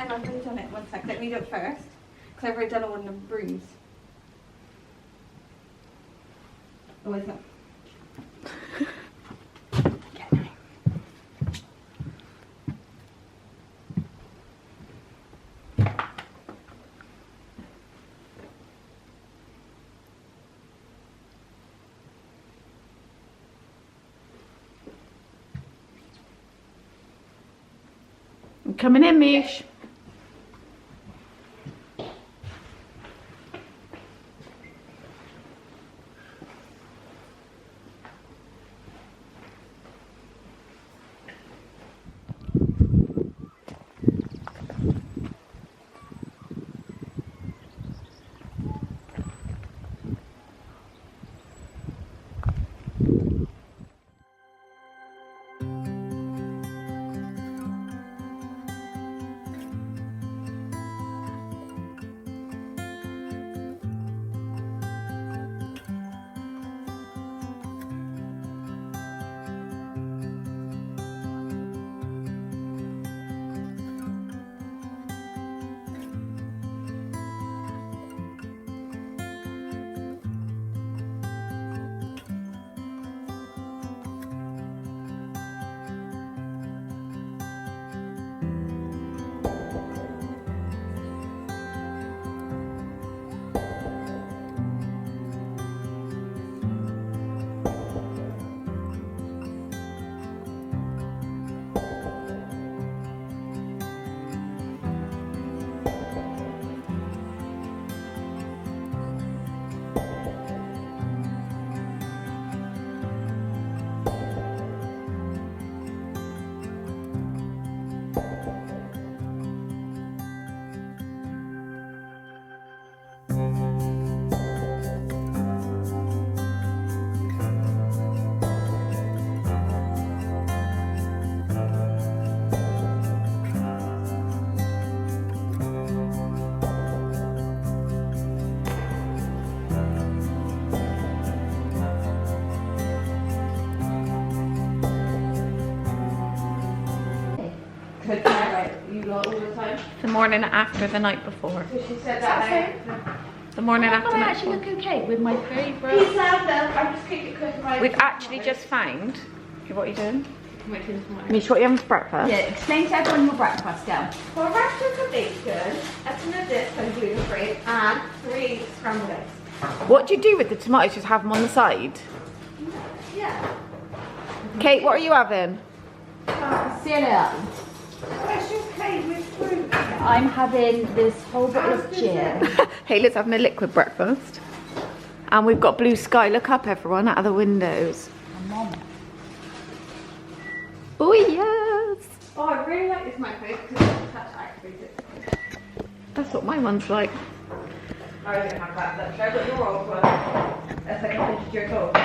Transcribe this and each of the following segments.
hang on, I've already done it. 1 sec. Let me do it first. Because I've already done all the brooms. Oh, is it? I'm coming in, Mish. The morning after the night before. So she said that. The morning after the I night actually before. look okay with my favourite. Peace out then. I'm just kicking it because We've actually just found. Okay, what are you doing? Mish, what are you having for breakfast? Yeah, explain to everyone your breakfast, go. For breakfast of bacon, a tin of this and gluten free, and 3 scrambled eggs. What do you do with the tomatoes? Just have them on the side? Yeah. Kate, what are you having? Cereal. Question Kate with fruit. I'm having this whole bottle of gin. Haley's having a liquid breakfast. And we've got blue sky. Look up, everyone, out of the windows. Oh, yes. Oh, I really like this microwave because it's touch activated. That's what my one's like. I don't have that. That's I've got your old one. That's like 100 years old.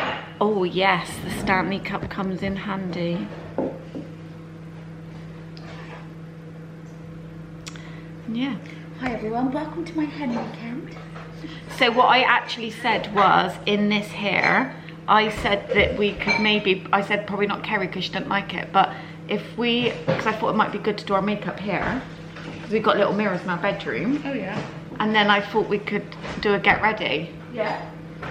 Oh, yes. The Stanley Cup comes in handy. Yeah. Hi everyone, welcome to my hen weekend. So what I actually said was, in this here, I said that we could maybe, I said probably not Kerry because she didn't like it, but if we, because I thought it might be good to do our makeup here, because we've got little mirrors in our bedroom. Oh yeah. And then I thought we could do a get ready. Yeah.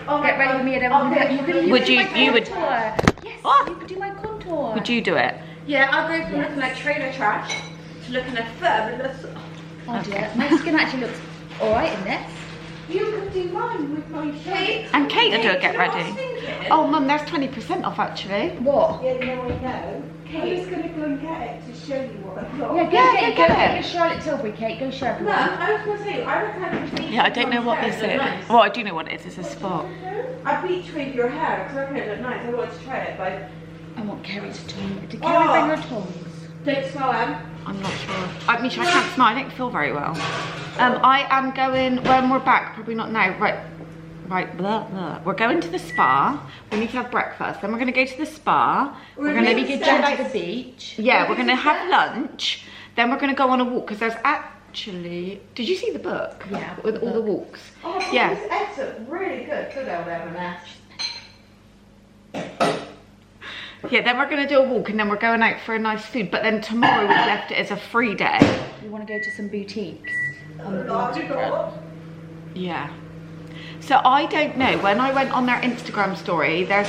Oh, Get ready with me and everyone. Okay. Would you would, Yes, Oh. you could do my contour. would you do it? Yeah, I'll go from looking like trailer trash to looking like fabulous. I'll do it. My skin actually looks alright in this. You could do mine with my Kate. And Kate will do a get Do you know what I was ready. thinking? Oh mum, there's 20% off actually. What? Yeah, no, I know. I'm just going to go and get it to show you what I've got. Yeah, go Yeah, get, go go ahead. get your Charlotte Tilbury, Kate. Go show No, everyone. I was going to say, I reckon I can Yeah, I don't know what this is. Well, I do know what it is. It's a spot. I beach wave your hair because I reckon it looked nice. I wanted to try it, but I want Kerry to tongue. Did Kerry bring her tongs? don't smell them. I'm not sure. I mean, I can't smell. I don't feel very well. I am going when we're back. Probably not now. Right. Blah, blah. We're going to the spa. We need to have breakfast. Then we're going to go to the spa. We're going to Maybe go down to the beach. Yeah, we're going to have lunch. Then we're going to go on a walk because there's actually. Did you see the book? Yeah, With all the walks. Oh, Yeah. this is excellent. Really good. Good old M&S. Yeah, then we're going to do a walk and then we're going out for a nice food. But then tomorrow we've left it as a free day. We want to go to some boutiques on the Yeah. So I don't know, when I went on their Instagram story, there's...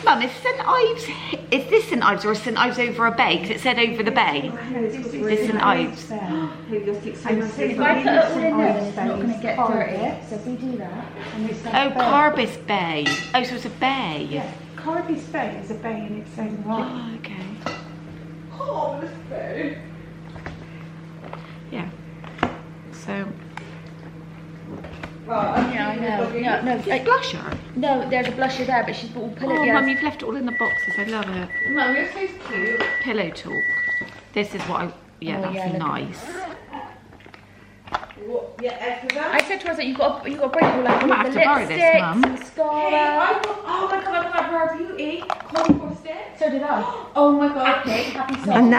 Mum, is St Ives, is this St Ives or St Ives over a bay? Because it said over the bay. This St Ives. If I put it all in there, then it's not going to get dirty. So if we do that, and we Oh, Carbis Bay. Oh, so it's a bay. Yeah, Carbis Bay is a bay in its own right. Oh, okay. Carbis Bay. Yeah. So... Yeah, I know. No, Is this blusher? no, there's a blusher there, but we'll pull it. Oh, Yeah. Mum, you've left it all in the boxes. I love it. Mum, you're so cute. Pillow talk. This is what I... Yeah, Oh, that's yeah, look at nice. What? Yeah, extra. I said to her that you got to break all like I might the have to borrow this, lipsticks, Mum. mascara. Hey, I thought, oh my god, I got Rare Beauty. Cornwall stick. So did I. Oh my god. Happy soul. And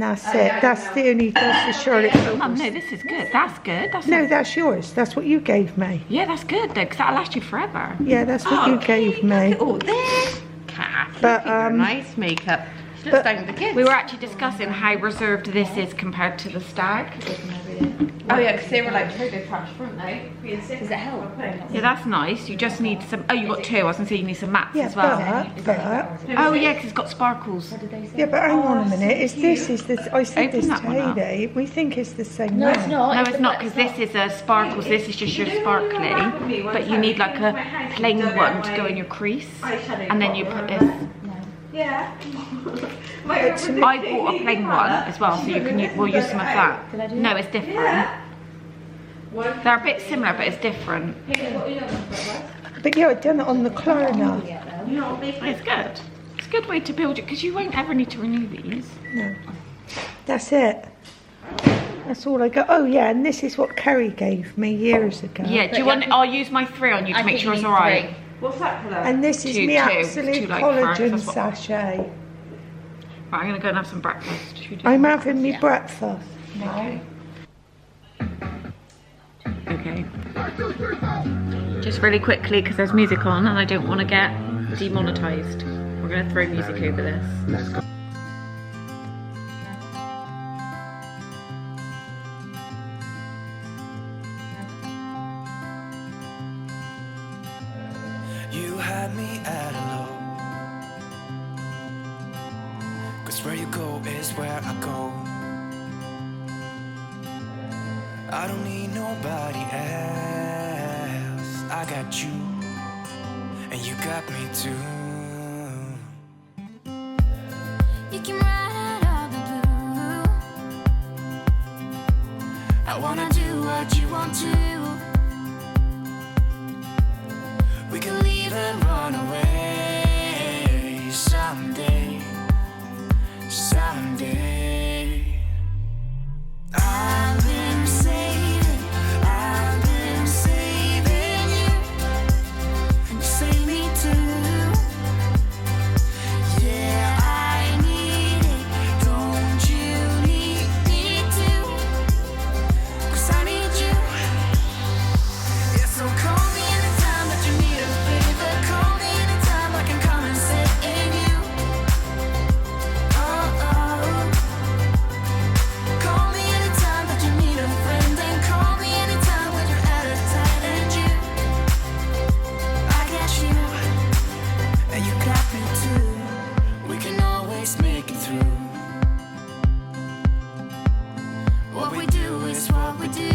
that's it. That's the only, that's the Charlotte Mum, Tilbury. no, this is good. That's good. That's No, that's yours. That's what you gave me. Yeah, that's good though, because that'll last you forever. Yeah, that's what you gave me. Oh, this. Kath, But, look at your nice makeup. She looks but- down with the kids. We were actually discussing how reserved this is compared to the stag. Oh yeah, because they were like turbo trash, weren't they? Does it help? Yeah, that's nice. You just need some... Oh, you got two. I was going to say you need some mats Yeah, as well. but, Oh, yeah, because it's got sparkles. What did they say? yeah, but hang on a minute. Is this, I said Open this that to one up. Hayley. We think it's the same No, one. it's not. No, the it's not, black- because this is a sparkles. This is just your sparkly. But you need like a plain one to go in your crease. And then you put this... Yeah. I bought a plain one as well, so you can we'll use some of that. Did I do No, that? it's different. They're a bit similar, but it's different. But yeah, I've done it on the Klarna. It's good. It's a good way to build it, because you won't ever need to renew these. No. That's it. That's all I got. Oh yeah, and this is what Kerry gave me years ago. Yeah, do you want... I'll use my 3 on you to I make think sure you it's need alright. 3. What's that colour? And this is Two, me two. absolute Two like collagen first, that's what- sachet. Right, I'm going to go and have some breakfast. Should we do I'm that? having me breakfast. Okay. Okay. Just really quickly, because there's music on and I don't want to get demonetized. We're going to throw music over this. You had me at a low, 'cause where you go is where I go. I don't need nobody else. I got you, and you got me too. You can ride out of the blue. I wanna do what you want to. We can leave and run away someday, someday. I've been saving you, and you save me too. Yeah, I need it, don't you need me too? 'Cause I need you. Yeah, so call me anytime that you need a favor. Call me anytime I can come and sit in you. Oh, oh. Call me anytime that you need a friend. And call me anytime when you're out of tight. And you, I got you, and you got me too. We can always make it through. What we do is what we do.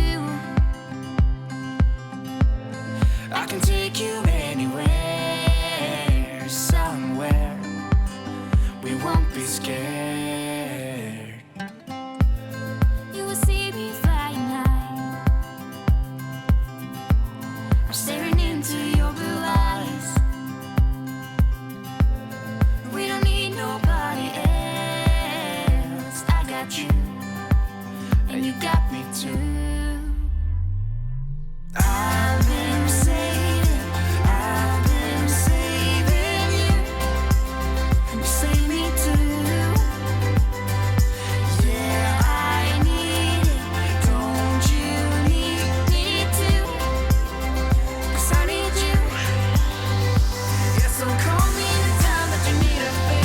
I can take you anywhere, somewhere. We won't be scared. You will see me flying high. I'm staring into your blue eyes. We don't need nobody else. I got you, and you got me too. I've been saving you, and you save me too. Yeah, I need it, don't you need me too? 'Cause I need you. Yeah, so call me anytime that you need a favor.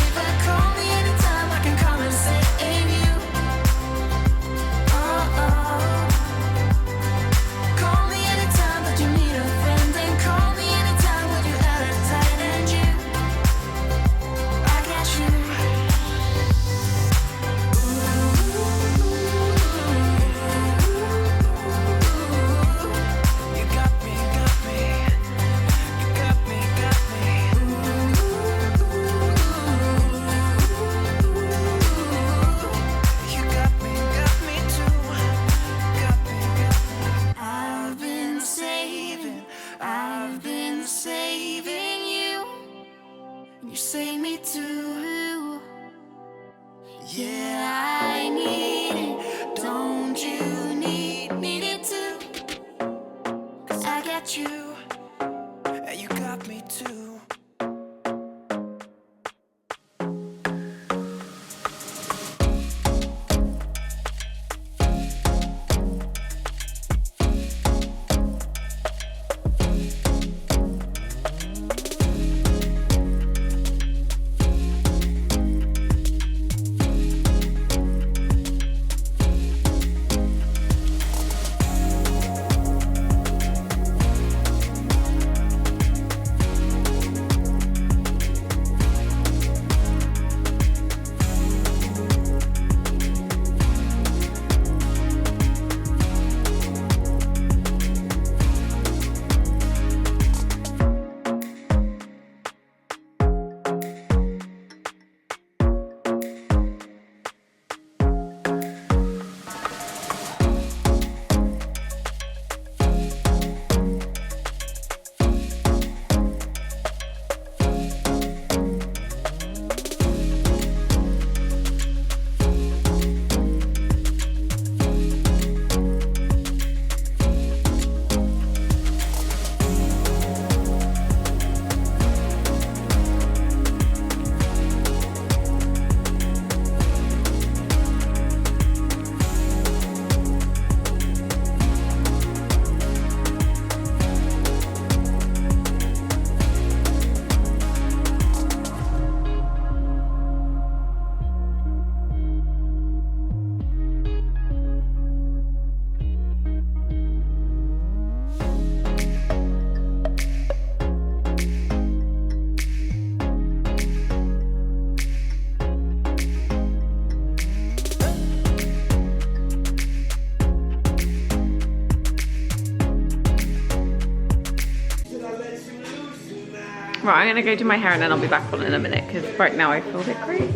Right, I'm gonna go do my hair and then I'll be back on in a minute because right now I feel a bit crazy. I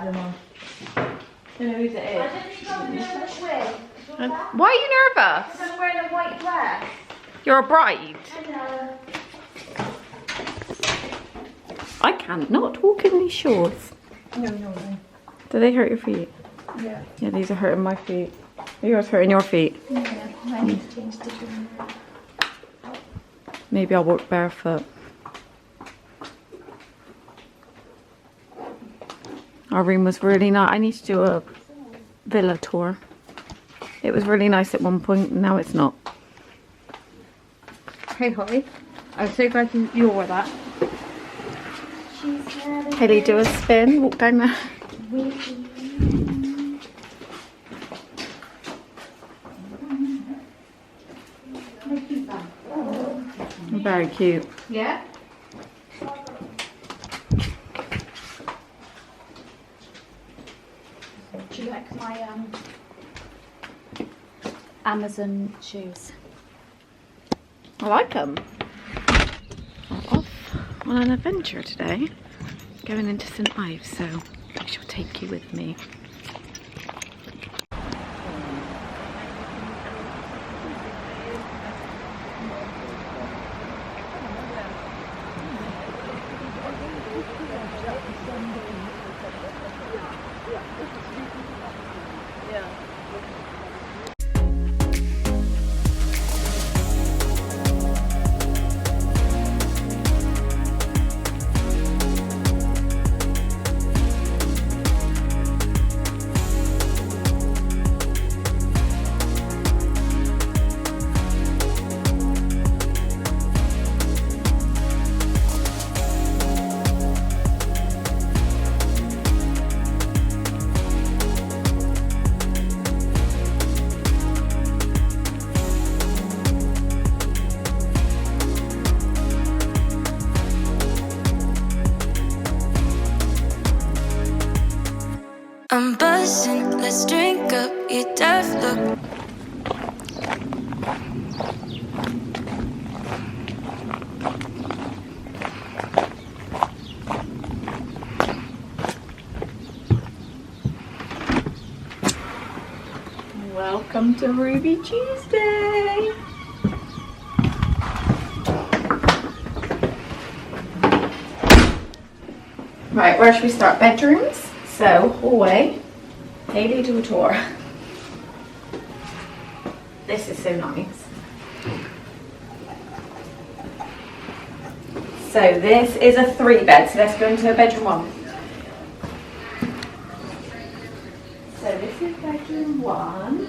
don't know. Don't know whose it is. I don't think I'm doing this wig. Why are you nervous? Because I'm wearing a white dress. You're a bride. I know. I cannot walk in these shorts. No. Do they hurt your feet? Yeah. Yeah, these are hurting my feet. Are yours hurting your feet? Yeah. I need to change the tune. Maybe I'll walk barefoot. Our room was really nice. I need to do a villa tour. It was really nice at one point, and now it's not. Hey Holly, I'm so glad you wore that. Haley, do a spin. Walk down there. Very cute. Yeah? Do you like my Amazon shoes? I like them. I'm off on an adventure today, going into St Ives, so I shall take you with me. I'm buzzing, let's drink up your death look. Welcome to Ruby Tuesday. Right, where should we start? Bedrooms? So, hallway. Haley, do a tour. This is so nice. So this is a 3-bed, so let's go into bedroom 1. So this is bedroom 1.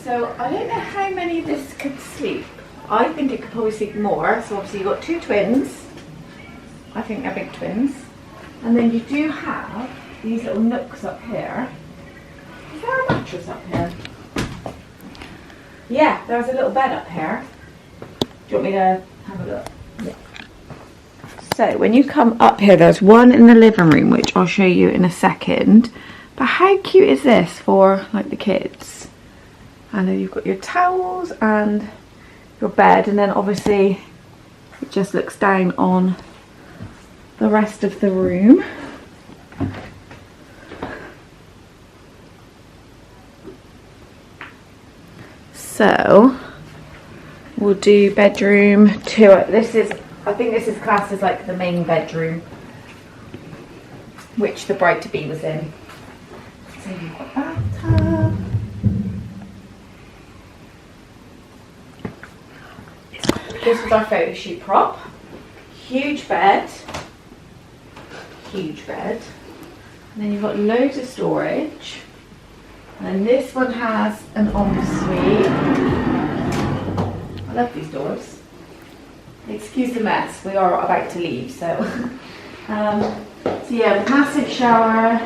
So I don't know how many of this could sleep. I think it could probably sleep more. So obviously you've got 2 twins. I think they're big twins. And then you do have these little nooks up here. Is there a mattress up here? Yeah, there's a little bed up here. Do you want me to have a look? Yeah. So when you come up here, there's one in the living room, which I'll show you in a second. But how cute is this for like the kids? And then you've got your towels and your bed, and then obviously it just looks down on the rest of the room. So we'll do bedroom 2. This is, I think this is classed as like the main bedroom, which the bride to be was in. So you've got bathtub. This was our photo shoot prop. Huge bed. Huge bed. And then you've got loads of storage. And this one has an ensuite. I love these doors. Excuse the mess, we are about to leave, so. So yeah, massive shower,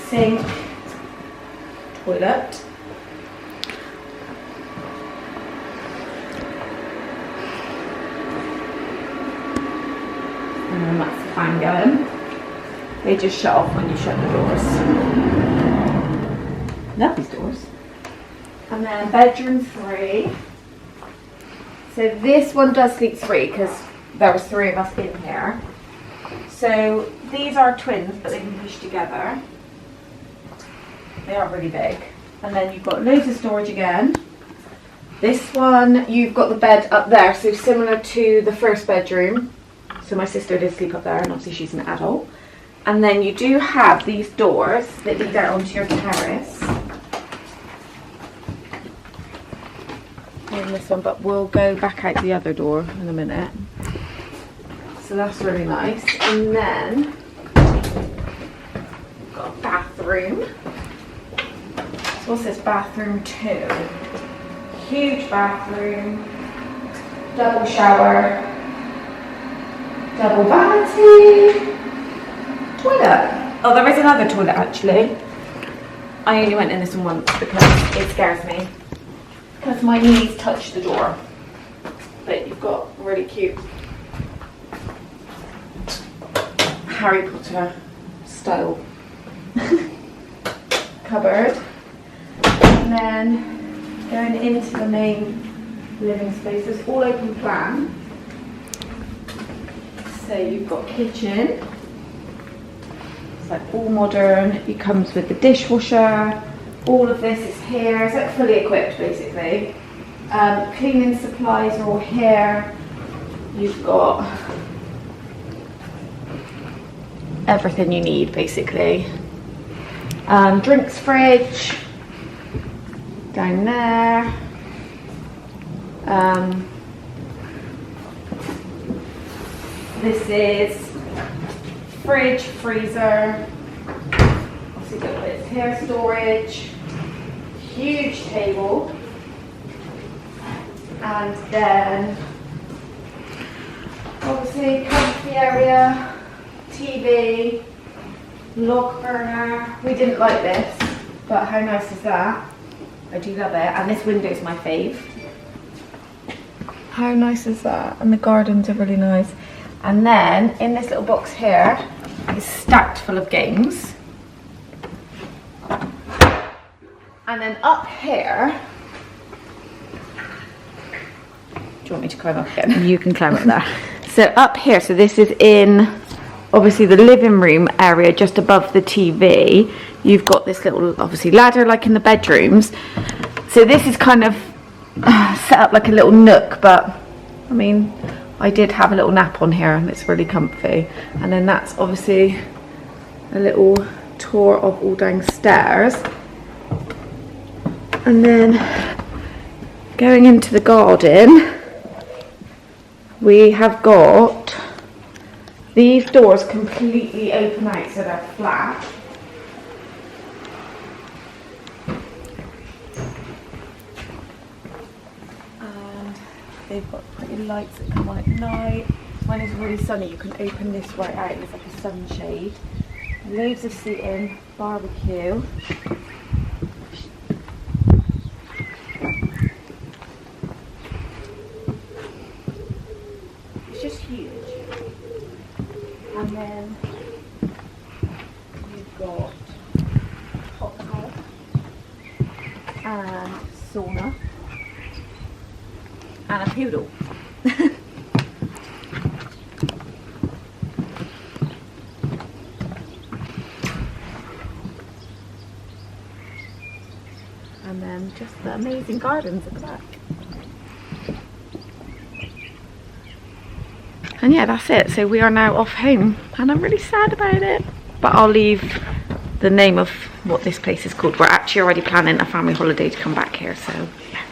sink, toilet. And then that's the fan going. They just shut off when you shut the doors. Love these doors. And then bedroom 3. So this one does sleep 3 because there was 3 of us in here. So these are twins, but they can push together. They are really big. And then you've got loads of storage again. This one, you've got the bed up there, so similar to the first bedroom. So my sister did sleep up there, and obviously she's an adult. And then you do have these doors that lead out onto your terrace. And this one, but we'll go back out the other door in a minute. So that's really nice. And then we've got a bathroom. So what's this? Bathroom 2. Huge bathroom, double shower, double vanity, toilet. Oh, there is another toilet actually. I only went in this one once because it scares me. Because my knees touch the door. But you've got really cute Harry Potter style cupboard. And then going into the main living space, it's all open plan. So you've got kitchen. It's like all modern. It comes with the dishwasher. All of this is here. It's like fully equipped basically. Cleaning supplies are all here. You've got everything you need basically. Drinks fridge down there. This is fridge, freezer. Obviously got bits here, storage. Huge table. And then obviously comfy area, TV, log burner. We didn't like this, but how nice is that? I do love it, and this window is my fave. How nice is that? And the gardens are really nice. And then in this little box here is stacked full of games. And then up here, do you want me to climb up again? You can climb up there. So up here, so this is in obviously the living room area just above the TV. You've got this little obviously ladder like in the bedrooms. So this is kind of set up like a little nook, but I mean I did have a little nap on here and it's really comfy. And then that's obviously a little tour of all downstairs. And then going into the garden, we have got these doors completely open out so they're flat. And they've got pretty lights that come on at night. When it's really sunny you can open this right out, it's like a sunshade. Loads of seating, barbecue. It's just huge. And then you've got hot tub and sauna and a poodle. And then just the amazing gardens at the back. And yeah, that's it. So we are now off home and I'm really sad about it. But I'll leave the name of what this place is called. We're actually already planning a family holiday to come back here, so yeah.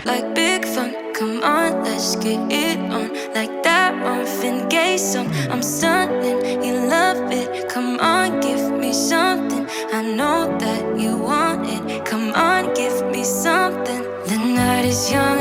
Like big fun, come on, let's get it on. Like that Marvin Gaye song, I'm stunning, you love it. Come on, give me something, I know that you want it. Come on, give me something. The night is young